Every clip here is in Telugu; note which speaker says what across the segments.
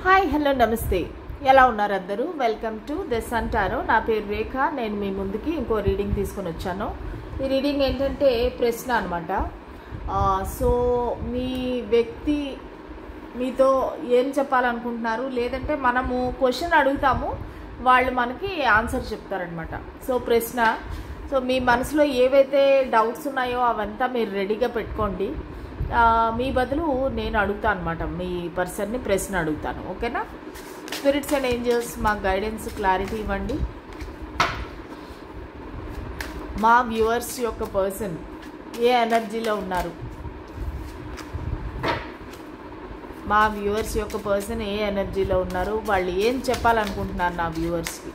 Speaker 1: హాయ్ హలో నమస్తే, ఎలా ఉన్నారు అందరూ? Welcome to the sun tarot. నా పేరు రేఖ. నేను మీ ముందుకి ఇంకో రీడింగ్ తీసుకొని వచ్చాను. ఈ రీడింగ్ ఏంటంటే ప్రశ్న అనమాట. సో మీ వ్యక్తి మీతో ఏం చెప్పాలనుకుంటున్నారు, లేదంటే మనము క్వశ్చన్ అడుగుతాము, వాళ్ళు మనకి ఆన్సర్ చెప్తారనమాట. సో ప్రశ్న, సో మీ మనసులో ఏవైతే డౌట్స్ ఉన్నాయో అవంతా మీరు రెడీగా పెట్టుకోండి. మీ బదులు నేను అడుగుతాను అనమాట, మీ పర్సన్ని ప్రశ్న అడుగుతాను. ఓకేనా? స్పిరిట్స్ అండ్ ఏంజల్స్ మాకు గైడెన్స్, క్లారిటీ ఇవ్వండి. మా వ్యూవర్స్ యొక్క పర్సన్ ఏ ఎనర్జీలో ఉన్నారు? మా వ్యూవర్స్ యొక్క పర్సన్ ఏ ఎనర్జీలో ఉన్నారు? వాళ్ళు ఏం చెప్పాలనుకుంటున్నారు నా వ్యూవర్స్కి?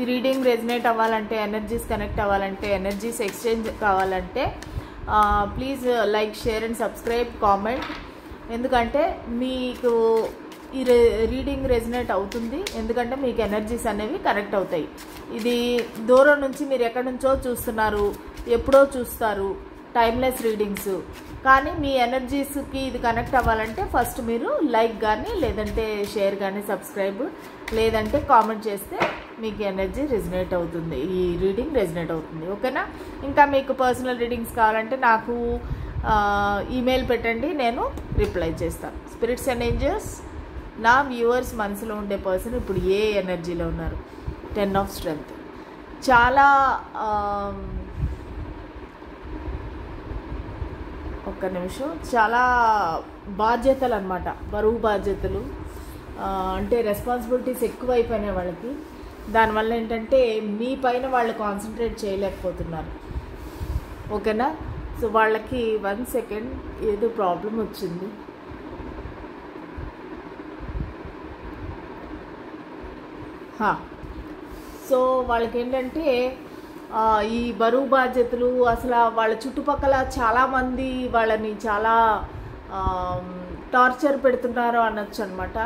Speaker 1: ఈ రీడింగ్ రెజనేట్ అవ్వాలంటే, ఎనర్జీస్ కనెక్ట్ అవ్వాలంటే, ఎనర్జీస్ ఎక్స్చేంజ్ కావాలంటే please like, share and subscribe, comment. ఎందుకంటే మీకు ఈ రీడింగ్ రెజనేట్ అవుతుంది, ఎందుకంటే మీకు ఎనర్జీస్ అనేవి కనెక్ట్ అవుతాయి. ఇది దూరం నుంచి మీరు ఎక్కడి నుంచో చూస్తున్నారు, ఎప్పుడో చూస్తారు, టైమ్లెస్ రీడింగ్స్. కానీ మీ ఎనర్జీస్కి ఇది కనెక్ట్ అవ్వాలంటే ఫస్ట్ మీరు లైక్ కానీ, లేదంటే షేర్ కానీ, సబ్స్క్రైబ్, లేదంటే కామెంట్ చేస్తే మీకు ఎనర్జీ రెజనేట్ అవుతుంది, ఈ రీడింగ్ రెజనేట్ అవుతుంది. ఓకేనా? ఇంకా మీకు పర్సనల్ రీడింగ్స్ కావాలంటే నాకు ఈమెయిల్ పెట్టండి, నేను రిప్లై చేస్తాను. స్పిరిట్స్ అండ్ ఏంజల్స్, నా వ్యూవర్స్ మనసులో ఉండే పర్సన్ ఇప్పుడు ఏ ఎనర్జీలో ఉన్నారు? 10 ఆఫ్ స్ట్రెంగ్త్. చాలా ఒక్క నిమిషం. చాలా బాధ్యతలు అన్నమాట, బరువు బాధ్యతలు, అంటే రెస్పాన్సిబిలిటీస్ ఎక్కువైపోయినాయి వాళ్ళకి. దానివల్ల ఏంటంటే మీ పైన వాళ్ళు కాన్సన్ట్రేట్ చేయలేకపోతున్నారు. ఓకేనా? సో వాళ్ళకి 1 సెకండ్, ఏదో ప్రాబ్లం వచ్చింది. సో వాళ్ళకి ఏంటంటే ఈ బరువు బాధ్యతలు, అసలు వాళ్ళ చుట్టుపక్కల చాలామంది వాళ్ళని చాలా టార్చర్ పెడుతున్నారు అనొచ్చు అనమాట.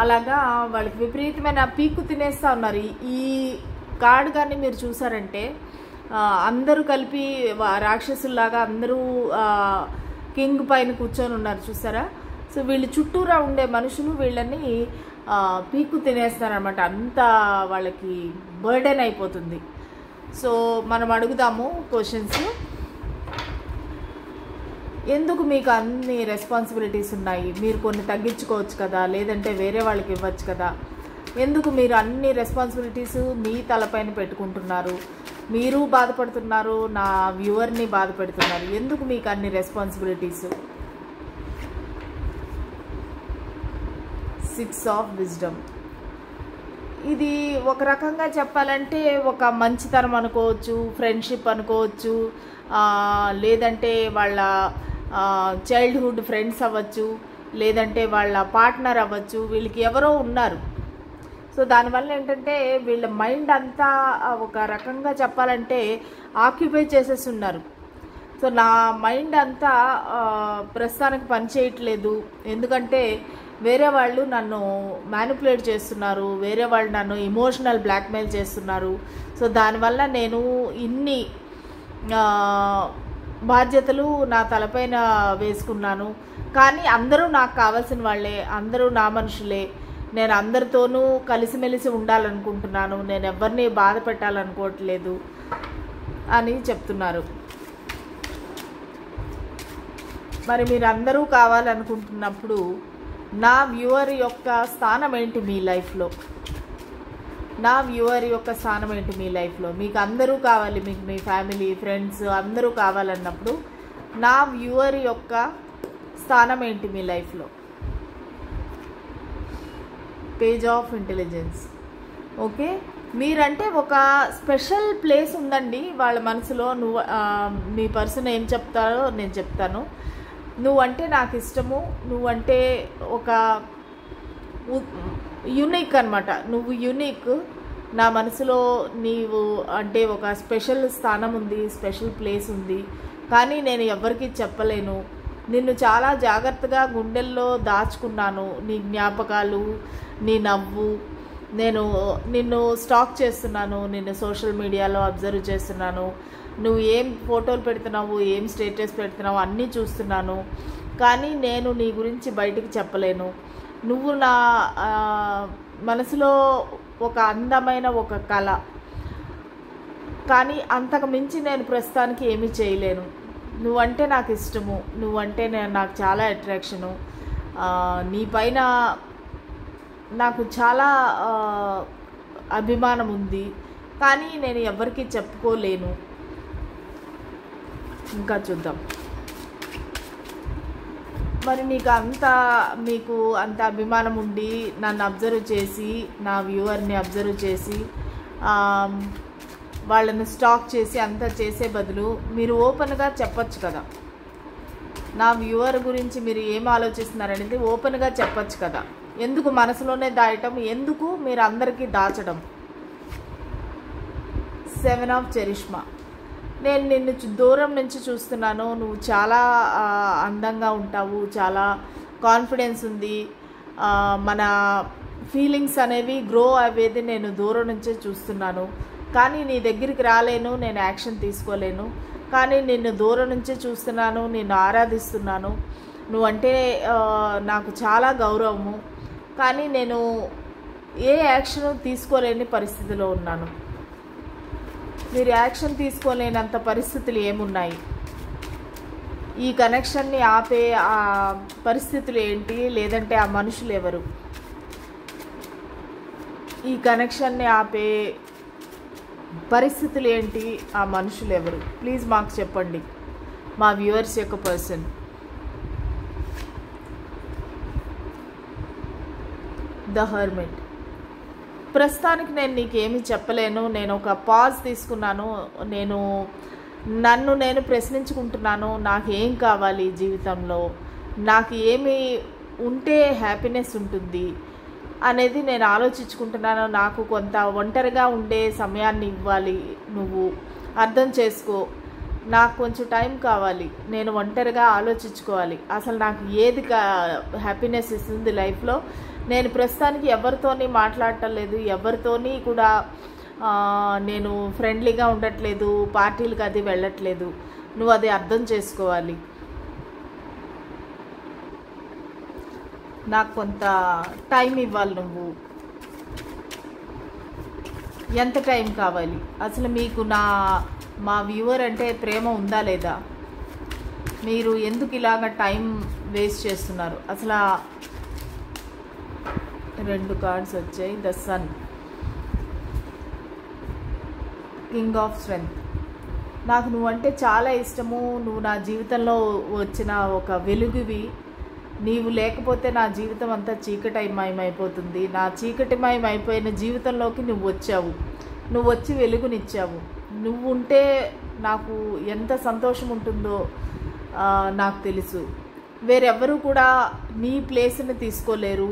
Speaker 1: అలాగా వాళ్ళకి విపరీతమైన పీకు తినేస్తూ ఉన్నారు. ఈ కార్డ్ కానీ మీరు చూసారంటే అందరూ కలిపి రాక్షసుల్లాగా అందరూ కింగ్ పైన కూర్చొని ఉన్నారు, చూసారా? సో వీళ్ళు చుట్టూరా ఉండే మనుషులు వీళ్ళని పీకు తినేస్తారనమాట. అంత వాళ్ళకి బర్డెన్ అయిపోతుంది. సో మనం అడుగుదాము క్వశ్చన్స్. ఎందుకు మీకు అన్ని రెస్పాన్సిబిలిటీస్ ఉన్నాయి? మీరు కొన్ని తగ్గించుకోవచ్చు కదా, లేదంటే వేరే వాళ్ళకి ఇవ్వచ్చు కదా. ఎందుకు మీరు అన్ని రెస్పాన్సిబిలిటీస్ మీ తలపైన పెట్టుకుంటున్నారు? మీరు బాధపడుతున్నారు, నా వ్యూవర్ని బాధ పెడుతున్నారు. ఎందుకు మీకు అన్ని రెస్పాన్సిబిలిటీస్? 6 of wisdom. ఇది ఒక రకంగా చెప్పాలంటే ఒక మంచితనం అనుకోవచ్చు, ఫ్రెండ్షిప్ అనుకోవచ్చు, లేదంటే వాళ్ళ చైల్డ్హుడ్ ఫ్రెండ్స్ అవ్వచ్చు, లేదంటే వాళ్ళ పార్ట్నర్ అవ్వచ్చు. వీళ్ళకి ఎవరో ఉన్నారు. సో దానివల్ల ఏంటంటే వీళ్ళ మైండ్ అంతా ఒక రకంగా చెప్పాలంటే ఆక్యుపై చేసేస్తున్నారు. సో నా మైండ్ అంతా ప్రస్తుతానికి పనిచేయట్లేదు, ఎందుకంటే వేరే వాళ్ళు నన్ను మ్యానిపులేట్ చేస్తున్నారు, వేరే వాళ్ళు నన్ను ఇమోషనల్ బ్లాక్మెయిల్ చేస్తున్నారు. సో దానివల్ల నేను ఇన్ని బాధ్యతలు నా తలపైన వేసుకున్నాను. కానీ అందరూ నాకు కావాల్సిన వాళ్ళే, అందరూ నా మనుషులే, నేను అందరితోనూ కలిసిమెలిసి ఉండాలనుకుంటున్నాను, నేను ఎవరిని బాధ పెట్టాలనుకోవట్లేదు అని చెప్తున్నారు. మరి మీరు అందరూ కావాలనుకుంటున్నప్పుడు నా వ్యూవర్ యొక్క స్థానం ఏంటి మీ లైఫ్లో? నా వ్యూవర్ యొక్క స్థానం ఏంటి మీ లైఫ్లో? మీకు అందరూ కావాలి, మీకు మీ ఫ్యామిలీ, ఫ్రెండ్స్ అందరూ కావాలన్నప్పుడు నా వ్యూవర్ యొక్క స్థానం ఏంటి మీ లైఫ్లో? Page of intelligence. ఓకే, మీరంటే ఒక స్పెషల్ ప్లేస్ ఉందండి వాళ్ళ మనసులో. మీ పర్సన్ ఏం చెప్తారో నేను చెప్తాను. నువ్వంటే నాకు ఇష్టము, నువ్వంటే ఒక యూనిక్ అనమాట, నువ్వు యూనిక్. నా మనసులో నీవు అంటే ఒక స్పెషల్ స్థానం ఉంది, స్పెషల్ ప్లేస్ ఉంది. కానీ నేను ఎవరికి చెప్పలేను. నిన్ను చాలా జాగ్రత్తగా గుండెల్లో దాచుకున్నాను. నీ జ్ఞాపకాలు, నీ నవ్వు, నేను నిన్ను స్టాక్ చేస్తున్నాను, నిన్ను సోషల్ మీడియాలో అబ్జర్వ్ చేస్తున్నాను, నువ్వు ఏం ఫోటోలు పెడుతున్నావు, ఏం స్టేటస్ పెడుతున్నావు అన్నీ చూస్తున్నాను. కానీ నేను నీ గురించి బయటికి చెప్పలేను. నువ్వు నా మనసులో ఒక అందమైన ఒక కళ, కానీ అంతకు మించి నేను ప్రస్తుతానికి ఏమీ చేయలేను. నువ్వంటే నాకు ఇష్టము, నువ్వంటే నాకు చాలా అట్రాక్షను, నీ పైన నాకు చాలా అభిమానం ఉంది. కానీ నేను ఎవరికీ చెప్పుకోలేను. ఇంకా చూద్దాం. మరి మీకు అంత అభిమానం ఉండి నన్ను అబ్జర్వ్ చేసి, నా వ్యూవర్ని అబ్జర్వ్ చేసి, వాళ్ళని స్టాక్ చేసి అంతా చేసే బదులు మీరు ఓపెన్గా చెప్పచ్చు కదా. నా వ్యూవర్ గురించి మీరు ఏం ఆలోచిస్తున్నారనేది ఓపెన్గా చెప్పచ్చు కదా. ఎందుకు మనసులోనే దాయటం, ఎందుకు మీరు అందరికీ దాచడం? 7 ఆఫ్ చరిష్మా. నేను నిన్ను దూరం నుంచి చూస్తున్నాను. నువ్వు చాలా అందంగా ఉంటావు, చాలా కాన్ఫిడెన్స్ ఉంది. మన ఫీలింగ్స్ అనేవి గ్రో అయ్యేది నేను దూరం నుంచే చూస్తున్నాను. కానీ నీ దగ్గరికి రాలేను, నేను యాక్షన్ తీసుకోలేను. కానీ నిన్ను దూరం నుంచే చూస్తున్నాను, నిన్ను ఆరాధిస్తున్నాను. నువ్వంటే నాకు చాలా గౌరవము. కానీ నేను ఏ యాక్షన్ తీసుకోలేని పరిస్థితిలో ఉన్నాను. మీరు యాక్షన్ తీసుకోలేనంత పరిస్థితులు ఏమున్నాయి? ఈ కనెక్షన్ని ఆపే ఆ పరిస్థితులు ఏంటి? లేదంటే ఆ మనుషులు ఎవరు? ఈ కనెక్షన్ని ఆపే పరిస్థితులు ఏంటి? ఆ మనుషులు ఎవరు? ప్లీజ్ మాకు చెప్పండి, మా వ్యూవర్స్ యొక్క పర్సన్. The hermit. ప్రస్తుతానికి నేను నీకేమీ చెప్పలేను. నేను ఒక పాజ్ తీసుకున్నాను. నన్ను నేను ప్రశ్నించుకుంటున్నాను. నాకేం కావాలి జీవితంలో, నాకు ఏమి ఉంటే హ్యాపీనెస్ ఉంటుంది అనేది నేను ఆలోచించుకుంటున్నాను. నాకు కొంత ఒంటరిగా ఉండే సమయాన్ని ఇవ్వాలి. నువ్వు అర్థం చేసుకో. నాకు కొంచెం టైం కావాలి. నేను ఒంటరిగా ఆలోచించుకోవాలి. అసలు నాకు ఏది హ్యాపీనెస్ ఇస్తుంది లైఫ్లో. నేను ప్రస్తుతానికి ఎవరితోని మాట్లాడటం లేదు, ఎవరితోని కూడా నేను ఫ్రెండ్లీగా ఉండట్లేదు, పార్టీలకు అది వెళ్ళట్లేదు. నువ్వు అది అర్థం చేసుకోవాలి. నాకు కొంత టైం ఇవ్వాలి. నువ్వు ఎంత టైం కావాలి? అసలు మీకు మా వ్యూవర్ అంటే ప్రేమ ఉందా లేదా? మీరు ఎందుకు ఇలాగ టైం వేస్ట్ చేస్తున్నారు? అసలు 2 కార్డ్స్ వచ్చాయి. The sun, king of strength. నాకు నువ్వంటే చాలా ఇష్టము. నువ్వు నా జీవితంలో వచ్చిన ఒక వెలుగువి. నీవు లేకపోతే నా జీవితం అంతా చీకటిమయమైపోతుంది. నా చీకటిమయమైపోయిన జీవితంలోకి నువ్వు వచ్చావు. నువ్వు వచ్చి వెలుగునిచ్చావు. నువ్వు ఉంటే నాకు ఎంత సంతోషం ఉంటుందో నాకు తెలుసు. వేరెవ్వరూ కూడా నీ ప్లేస్ని తీసుకోలేరు.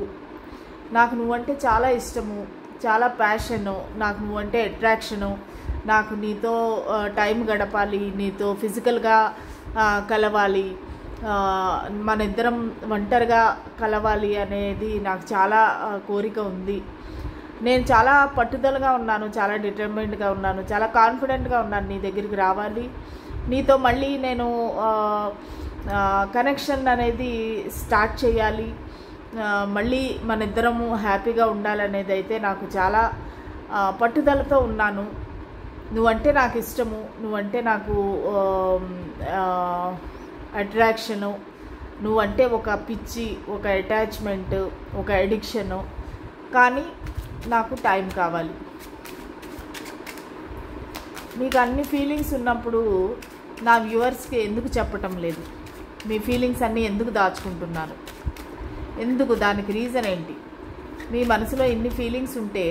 Speaker 1: నాకు నువ్వంటే చాలా ఇష్టము, చాలా ప్యాషను. నాకు నువ్వంటే అట్రాక్షను. నాకు నీతో టైం గడపాలి, నీతో ఫిజికల్గా కలవాలి, మన ఇద్దరం ఒంటరిగా కలవాలి అనేది నాకు చాలా కోరిక ఉంది. నేను చాలా పట్టుదలగా ఉన్నాను, చాలా డిటర్మైన్డ్గా ఉన్నాను, చాలా కాన్ఫిడెంట్గా ఉన్నాను. నీ దగ్గరికి రావాలి, నీతో మళ్ళీ నేను కనెక్షన్ అనేది స్టార్ట్ చేయాలి, మళ్ళీ మన ఇద్దరము హ్యాపీగా ఉండాలనేది అయితే నాకు చాలా పట్టుదలతో ఉన్నాను. నువ్వంటే నాకు ఇష్టము, నువ్వంటే నాకు అట్రాక్షను, నువ్వంటే ఒక పిచ్చి, ఒక అటాచ్మెంట్, ఒక అడిక్షను. కానీ నాకు టైం కావాలి. మీకు అన్ని ఫీలింగ్స్ ఉన్నప్పుడు నా వ్యూవర్స్కి ఎందుకు చెప్పటం లేదు? మీ ఫీలింగ్స్ అన్నీ ఎందుకు దాచుకుంటున్నారు? ఎందుకు? దానికి రీజన్ ఏంటి? మీ మనసులో ఇన్ని ఫీలింగ్స్ ఉంటే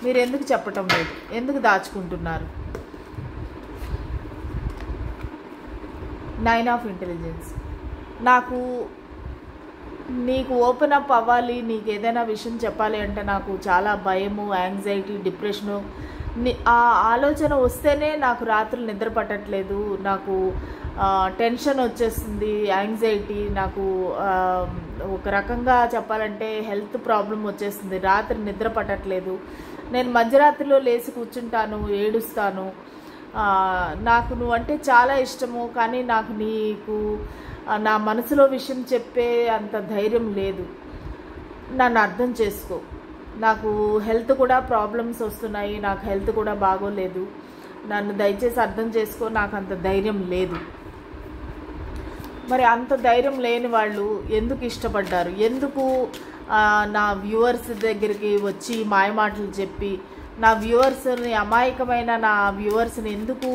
Speaker 1: మీరు ఎందుకు చెప్పటం లేదు? ఎందుకు దాచుకుంటున్నారు? 9 ఆఫ్ ఇంటెలిజెన్స్. నీకు ఓపెన్ అప్ అవ్వాలి, నీకు ఏదైనా విషయం చెప్పాలి అంటే నాకు చాలా భయము, యాంగ్జైటీ, డిప్రెషను, ఆ ఆలోచన వస్తేనే నాకు రాత్రులు నిద్ర పట్టట్లేదు, నాకు టెన్షన్ వచ్చేస్తుంది, యాంగ్జైటీ, నాకు ఒక రకంగా చెప్పాలంటే హెల్త్ ప్రాబ్లం వచ్చేస్తుంది, రాత్రి నిద్ర పట్టట్లేదు, నేను మధ్యరాత్రిలో లేచి కూర్చుంటాను, ఏడుస్తాను, నాకు నువ్వంటే చాలా ఇష్టము, కానీ నాకు నీకు నా మనసులో విషయం చెప్పే అంత ధైర్యం లేదు, నన్ను అర్థం చేసుకో, నాకు హెల్త్ కూడా ప్రాబ్లమ్స్ వస్తున్నాయి, నాకు హెల్త్ కూడా బాగోలేదు, నన్ను దయచేసి అర్థం చేసుకో, నాకు అంత ధైర్యం లేదు. మరి అంత ధైర్యం లేని వాళ్ళు ఎందుకు ఇష్టపడ్డారు? ఎందుకు నా వ్యూవర్స్ దగ్గరికి వచ్చి మాయమాటలు చెప్పి నా వ్యూవర్స్ని, అమాయకమైన నా వ్యూవర్స్ని ఎందుకు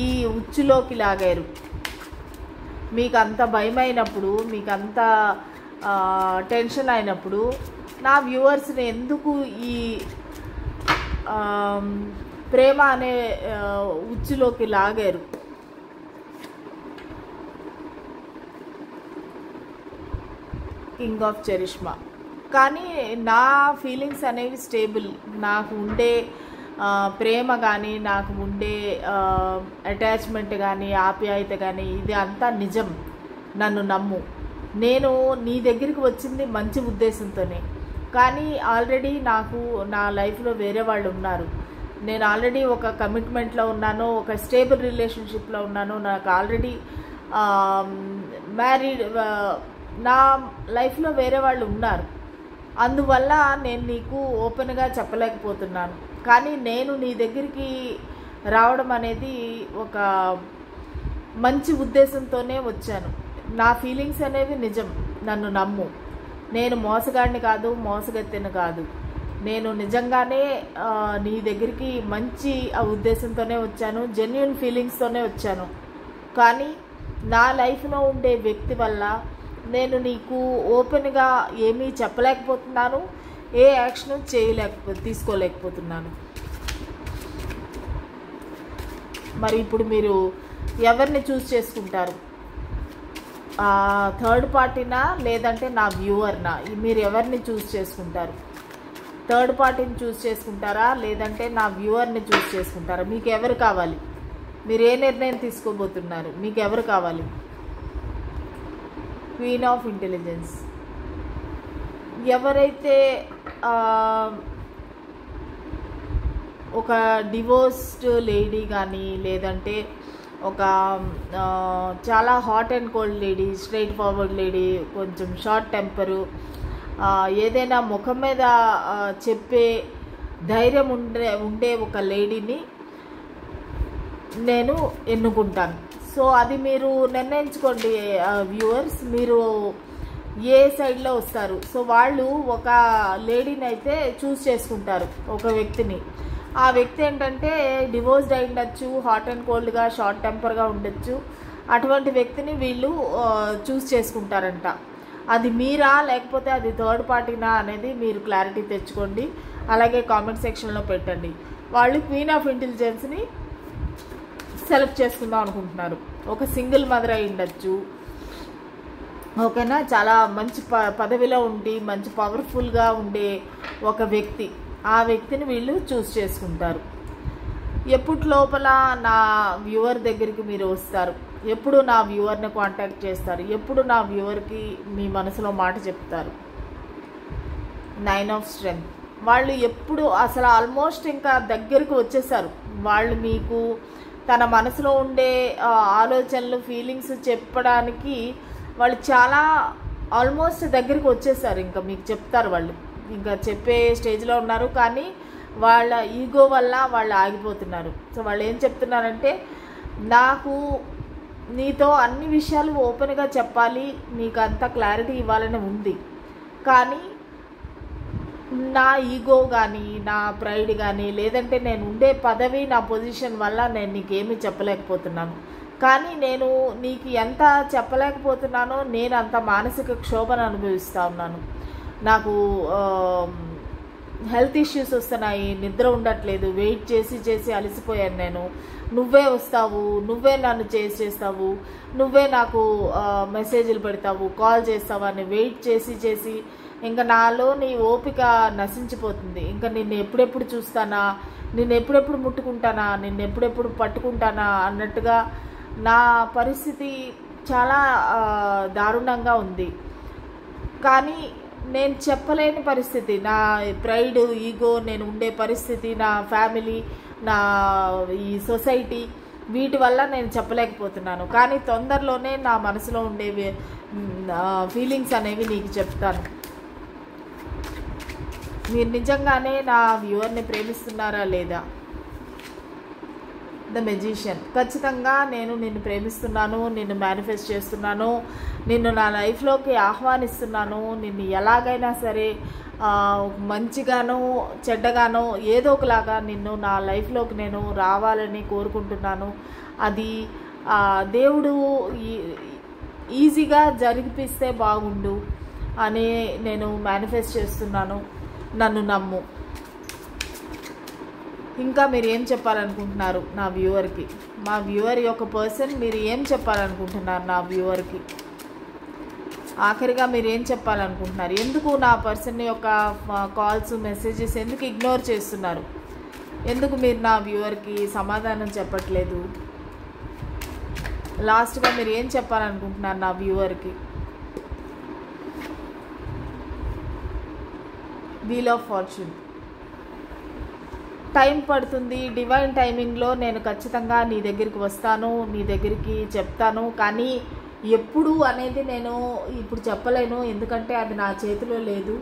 Speaker 1: ఈ ఉచ్చులోకి లాగారు? మీకు అంత భయమైనప్పుడు, మీకు అంత టెన్షన్ అయినప్పుడు నా వ్యూవర్స్ని ఎందుకు ఈ ప్రేమ అనే ఉచ్చులోకి లాగారు? King of charisma. కానీ నా ఫీలింగ్స్ అనేవి స్టేబుల్, నాకు ఉండే ప్రేమ కానీ, నాకు ఉండే అటాచ్మెంట్ కానీ, ఆప్యాయత కానీ, ఇది అంతా నిజం, నన్ను నమ్ము. నేను నీ దగ్గరికి వచ్చింది మంచి ఉద్దేశంతోనే, కానీ ఆల్రెడీ నాకు నా లైఫ్లో వేరే వాళ్ళు ఉన్నారు, నేను ఆల్రెడీ ఒక కమిట్మెంట్లో ఉన్నాను, ఒక స్టేబుల్ రిలేషన్షిప్లో ఉన్నాను, నాకు ఆల్రెడీ మ్యారీడ్, నా లైఫ్లో వేరే వాళ్ళు ఉన్నారు, అందువల్ల నేను నీకు ఓపెన్గా చెప్పలేకపోతున్నాను. కానీ నేను నీ దగ్గరికి రావడం అనేది ఒక మంచి ఉద్దేశంతోనే వచ్చాను, నా ఫీలింగ్స్ అనేవి నిజం, నన్ను నమ్ము. నేను మోసగాడిని కాదు, మోసగత్తెను కాదు, నేను నిజంగానే నీ దగ్గరికి మంచి ఉద్దేశంతోనే వచ్చాను, జెన్యూన్ ఫీలింగ్స్తోనే వచ్చాను. కానీ నా లైఫ్లో ఉండే వ్యక్తి వల్ల నేను నీకు ఓపెన్గా ఏమీ చెప్పలేకపోతున్నాను, ఏ యాక్షన్ తీసుకోలేకపోతున్నాను. మరి ఇప్పుడు మీరు ఎవరిని చూస్ చేసుకుంటారు? థర్డ్ పార్టీనా లేదంటే నా వ్యూవర్నా? మీరు ఎవరిని చూస్ చేసుకుంటారు? థర్డ్ పార్టీని చూస్ చేసుకుంటారా లేదంటే నా వ్యూవర్ని చూస్ చేసుకుంటారా? మీకు ఎవరు కావాలి? మీరు ఏ నిర్ణయం తీసుకోబోతున్నారు? మీకు ఎవరు కావాలి? Queen of intelligence. ఎవరైతే ఒక డివోర్స్డ్ లేడీ కానీ, లేదంటే ఒక చాలా hot and cold lady, straight forward lady, కొంచెం షార్ట్ టెంపరు, ఏదైనా ముఖం మీద చెప్పే ధైర్యం ఉండే ఒక లేడీని నేను ఎన్నుకుంటాను. సో అది మీరు నిర్ణయించుకోండి వ్యూవర్స్, మీరు ఏ సైడ్లో వస్తారు. సో వాళ్ళు ఒక లేడీని అయితే చూస్ చేసుకుంటారు, ఒక వ్యక్తిని. ఆ వ్యక్తి ఏంటంటే డివోర్స్డ్ అయి ఉండొచ్చు, హాట్ అండ్ కోల్డ్గా, షార్ట్ టెంపర్గా ఉండొచ్చు. అటువంటి వ్యక్తిని వీళ్ళు చూస్ చేసుకుంటారంట. అది మీరా లేకపోతే అది థర్డ్ పార్టీనా అనేది మీరు క్లారిటీ తెచ్చుకోండి, అలాగే కామెంట్ సెక్షన్లో పెట్టండి. వాళ్ళు క్వీన్ ఆఫ్ ఇంటెలిజెన్స్ని సెలెక్ట్ చేసుకుందాం అనుకుంటున్నారు. ఒక సింగిల్ మదర్ అయి ఉండొచ్చు, ఓకేనా, చాలా మంచి పదవిలో ఉండి మంచి పవర్ఫుల్గా ఉండే ఒక వ్యక్తి. ఆ వ్యక్తిని వీళ్ళు చూస్ చేసుకుంటారు. ఎప్పుడు లోపల నా వ్యూవర్ దగ్గరికి మీరు వస్తారు? ఎప్పుడు నా వ్యూవర్ని కాంటాక్ట్ చేస్తారు? ఎప్పుడు నా వ్యూవర్కి మీ మనసులో మాట చెప్తారు? 9 ఆఫ్ స్ట్రెంగ్త్. వాళ్ళు ఎప్పుడు అసలు ఆల్మోస్ట్ ఇంకా దగ్గరకు వచ్చేసారు. వాళ్ళు మీకు తన మనసులో ఉండే ఆలోచనలు, ఫీలింగ్స్ చెప్పడానికి వాళ్ళు చాలా ఆల్మోస్ట్ దగ్గరికి వచ్చేసారు. ఇంకా మీకు చెప్తారు, వాళ్ళు ఇంకా చెప్పే స్టేజ్లో ఉన్నారు. కానీ వాళ్ళ ఈగో వల్ల వాళ్ళు ఆగిపోతున్నారు. సో వాళ్ళు ఏం చెప్తున్నారంటే, నాకు నీతో అన్ని విషయాలు ఓపెన్గా చెప్పాలి, నీకు అంత క్లారిటీ ఇవ్వాలని ఉంది, కానీ నా ఈగో కానీ, నా ప్రైడ్ కానీ, లేదంటే నేను ఉండే పదవి, నా పొజిషన్ వల్ల నేను నీకేమీ చెప్పలేకపోతున్నాను. కానీ నేను నీకు ఎంత చెప్పలేకపోతున్నానో నేను అంత మానసిక క్షోభను అనుభవిస్తూ ఉన్నాను. నాకు హెల్త్ ఇష్యూస్ వస్తున్నాయి, నిద్ర ఉండట్లేదు, వెయిట్ చేసి చేసి అలసిపోయాను నేను. నువ్వే వస్తావు, నువ్వే నన్ను చేస్తావు, నువ్వే నాకు మెసేజ్లు పెడతావు, కాల్ చేస్తావు అని వెయిట్ చేసి చేసి ఇంకా నాలో నీ ఓపిక నశించిపోతుంది. ఇంకా నిన్ను ఎప్పుడెప్పుడు చూస్తానా, నిన్ను ఎప్పుడెప్పుడు ముట్టుకుంటానా, నిన్ను ఎప్పుడెప్పుడు పట్టుకుంటానా అన్నట్టుగా నా పరిస్థితి చాలా దారుణంగా ఉంది. కానీ నేను చెప్పలేని పరిస్థితి, నా ప్రైడ్, ఈగో, నేను ఉండే పరిస్థితి, నా ఫ్యామిలీ, నా ఈ సొసైటీ, వీటి వల్ల నేను చెప్పలేకపోతున్నాను. కానీ తొందరలోనే నా మనసులో ఉండే ఫీలింగ్స్ అనేవి నీకు చెప్తాను. మీరు నిజంగానే నా వ్యూవర్ని ప్రేమిస్తున్నారా లేదా? The magician. ఖచ్చితంగా నేను నిన్ను ప్రేమిస్తున్నాను, నిన్ను మేనిఫెస్ట్ చేస్తున్నాను, నిన్ను నా లైఫ్లోకి ఆహ్వానిస్తున్నాను. నిన్ను ఎలాగైనా సరే మంచిగానో చెడ్డగానో ఏదో ఒకలాగా నిన్ను నా లైఫ్లోకి నేను రావాలని కోరుకుంటున్నాను. అది దేవుడు ఈజీగా జరిగిపిస్తే బాగుండు అని నేను మేనిఫెస్ట్ చేస్తున్నాను. నన్ను నమ్ము. ఇంకా మీరు ఏం చెప్పాలనుకుంటున్నారు నా వ్యూవర్కి? మా వ్యూవర్ యొక్క పర్సన్ మీరు ఏం చెప్పాలనుకుంటున్నారు నా వ్యూవర్కి? ఆఖరిగా మీరు ఏం చెప్పాలనుకుంటున్నారు? ఎందుకు నా పర్సన్ యొక్క కాల్స్, మెసేజెస్ ఎందుకు ఇగ్నోర్ చేస్తున్నారు? ఎందుకు మీరు నా వ్యూవర్కి సమాధానం చెప్పట్లేదు? లాస్ట్గా మీరు ఏం చెప్పాలనుకుంటున్నారు నా వ్యూవర్కి? Wheel of fortune. టైం పడుతుంది, డివైన్ టైమింగ్లో నేను ఖచ్చితంగా నీ దగ్గరికి వస్తాను, నీ దగ్గరికి చెప్తాను. కానీ ఎప్పుడు అనేది నేను ఇప్పుడు చెప్పలేను, ఎందుకంటే అది నా చేతిలో లేదు.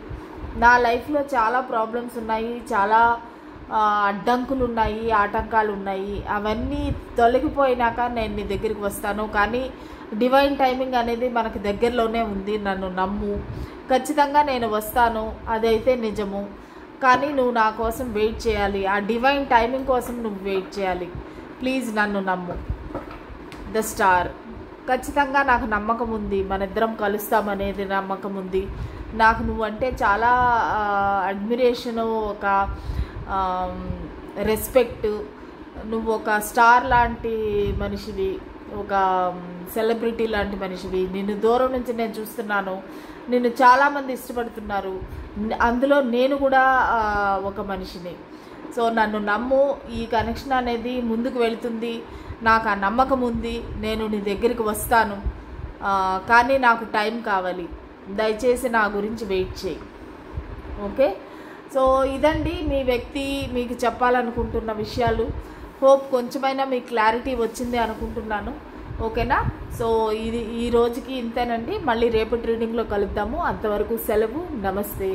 Speaker 1: నా లైఫ్లో చాలా ప్రాబ్లమ్స్ ఉన్నాయి, చాలా అడ్డంకులు ఉన్నాయి, ఆటంకాలు ఉన్నాయి. అవన్నీ తొలగిపోయినాక నేను నీ దగ్గరికి వస్తాను. కానీ డివైన్ టైమింగ్ అనేది మనకు దగ్గరలోనే ఉంది. నన్ను నమ్ము. ఖచ్చితంగా నేను వస్తాను, అదైతే నిజము. కానీ నువ్వు నా కోసం వెయిట్ చేయాలి. ఆ డివైన్ టైమింగ్ కోసం నువ్వు వెయిట్ చేయాలి. ప్లీజ్ నన్ను నమ్ము. The star. ఖచ్చితంగా నాకు నమ్మకం ఉంది, మన ఇద్దరం కలుస్తామనేది నమ్మకం ఉంది. నాకు నువ్వంటే చాలా అడ్మిరేషను, ఒక రెస్పెక్ట్. నువ్వు ఒక స్టార్ లాంటి మనిషివి, ఒక సెలబ్రిటీ లాంటి మనిషివి. నిన్ను దూరం నుంచి నేను చూస్తున్నాను, నిన్ను చాలామంది ఇష్టపడుతున్నారు, అందులో నేను కూడా ఒక మనిషిని. సో నన్ను నమ్ము. ఈ కనెక్షన్ అనేది ముందుకు వెళుతుంది, నాకు ఆ నమ్మకం ఉంది. నేను నీ దగ్గరికి వస్తాను, కానీ నాకు టైం కావాలి. దయచేసి నా గురించి వెయిట్ చేయి. ఓకే. సో ఇదండి మీ వ్యక్తి మీకు చెప్పాలనుకుంటున్న విషయాలు. హోప్ కొంచెమైనా మీకు క్లారిటీ వచ్చింది అనుకుంటున్నాను. ఓకేనా? సో ఈ రోజుకి ఇంతేనండి. మళ్ళీ రేపటి రీడింగ్లో కలుద్దాము. అంతవరకు సెలవు. నమస్తే.